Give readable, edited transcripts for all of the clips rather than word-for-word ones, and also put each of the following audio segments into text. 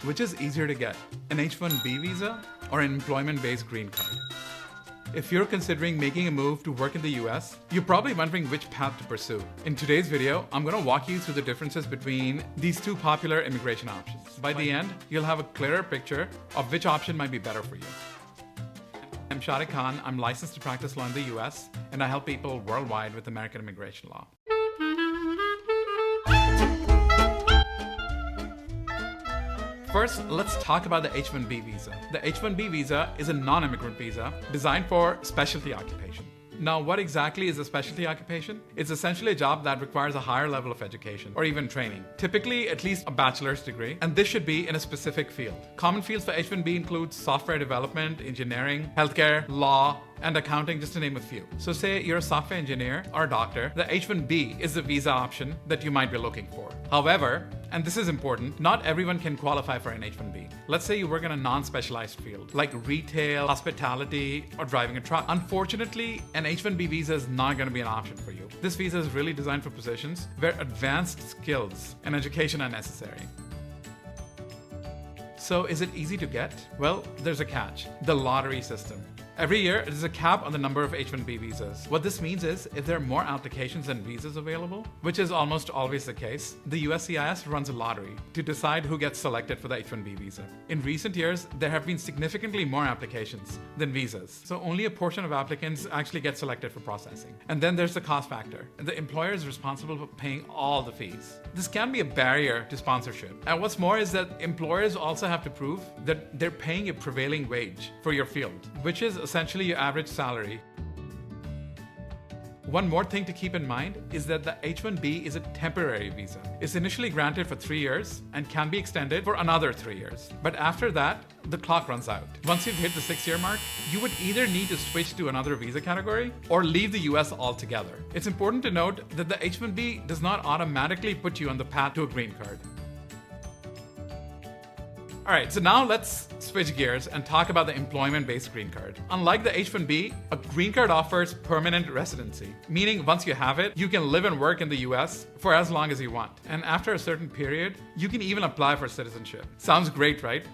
Which is easier to get, an H-1B visa or an employment-based green card? If you're considering making a move to work in the US, you're probably wondering which path to pursue. In today's video, I'm going to walk you through the differences between these two popular immigration options. By the end, you'll have a clearer picture of which option might be better for you. I'm Shariq. I'm licensed to practice law in the US, and I help people worldwide with American immigration law. First, let's talk about the H-1B visa. The H-1B visa is a non-immigrant visa designed for specialty occupation. Now, what exactly is a specialty occupation? It's essentially a job that requires a higher level of education or even training, typically at least a bachelor's degree, and this should be in a specific field. Common fields for H-1B include software development, engineering, healthcare, law, and accounting, just to name a few. So say you're a software engineer or a doctor, the H-1B is the visa option that you might be looking for. However, and this is important, not everyone can qualify for an H-1B. Let's say you work in a non-specialized field, like retail, hospitality, or driving a truck. Unfortunately, an H-1B visa is not going to be an option for you. This visa is really designed for positions where advanced skills and education are necessary. So is it easy to get? Well, there's a catch: the lottery system. Every year, there's a cap on the number of H-1B visas. What this means is, if there are more applications than visas available, which is almost always the case, the USCIS runs a lottery to decide who gets selected for the H-1B visa. In recent years, there have been significantly more applications than visas, so only a portion of applicants actually get selected for processing. And then there's the cost factor. The employer is responsible for paying all the fees. This can be a barrier to sponsorship. And what's more is that employers also have to prove that they're paying a prevailing wage for your field, which is essentially your average salary. One more thing to keep in mind is that the H-1B is a temporary visa. It's initially granted for 3 years and can be extended for another 3 years. But after that, the clock runs out. Once you've hit the 6-year mark, you would either need to switch to another visa category or leave the US altogether. It's important to note that the H-1B does not automatically put you on the path to a green card. All right, so now let's switch gears and talk about the employment-based green card. Unlike the H-1B, a green card offers permanent residency, meaning once you have it, you can live and work in the US for as long as you want. And after a certain period, you can even apply for citizenship. Sounds great, right?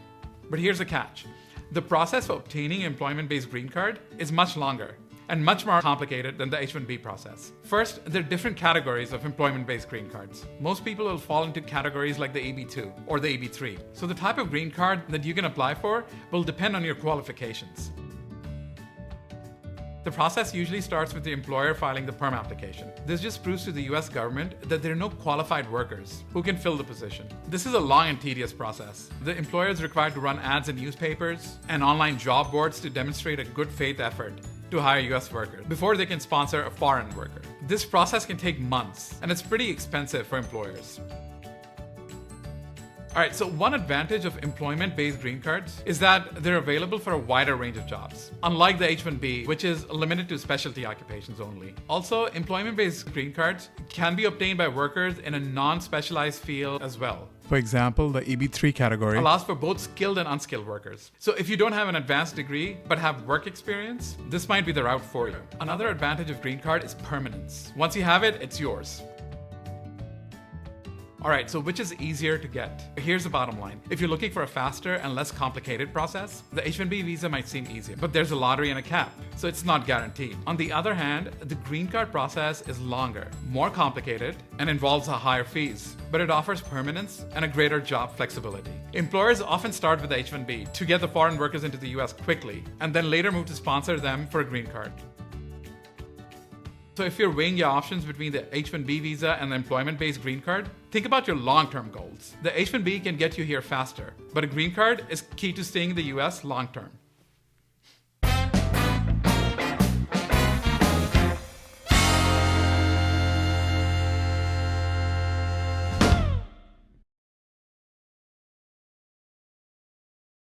But here's the catch. The process for obtaining an employment-based green card is much longer and much more complicated than the H-1B process. First, there are different categories of employment-based green cards. Most people will fall into categories like the EB-2 or the EB-3. So the type of green card that you can apply for will depend on your qualifications. The process usually starts with the employer filing the Perm application. This just proves to the US government that there are no qualified workers who can fill the position. This is a long and tedious process. The employer is required to run ads in newspapers and online job boards to demonstrate a good faith effort to hire US workers before they can sponsor a foreign worker. This process can take months, and it's pretty expensive for employers. All right, so one advantage of employment-based green cards is that they're available for a wider range of jobs, unlike the H-1B, which is limited to specialty occupations only. Also, employment-based green cards can be obtained by workers in a non-specialized field as well. For example, the EB-3 category allows for both skilled and unskilled workers. So if you don't have an advanced degree but have work experience, this might be the route for you. Another advantage of green card is permanence. Once you have it, it's yours. All right, so which is easier to get? Here's the bottom line. If you're looking for a faster and less complicated process, the H-1B visa might seem easier, but there's a lottery and a cap, so it's not guaranteed. On the other hand, the green card process is longer, more complicated, and involves higher fees, but it offers permanence and a greater job flexibility. Employers often start with the H-1B to get the foreign workers into the US quickly, and then later move to sponsor them for a green card. So if you're weighing your options between the H-1B visa and the employment-based green card, think about your long-term goals. The H-1B can get you here faster, but a green card is key to staying in the US long-term.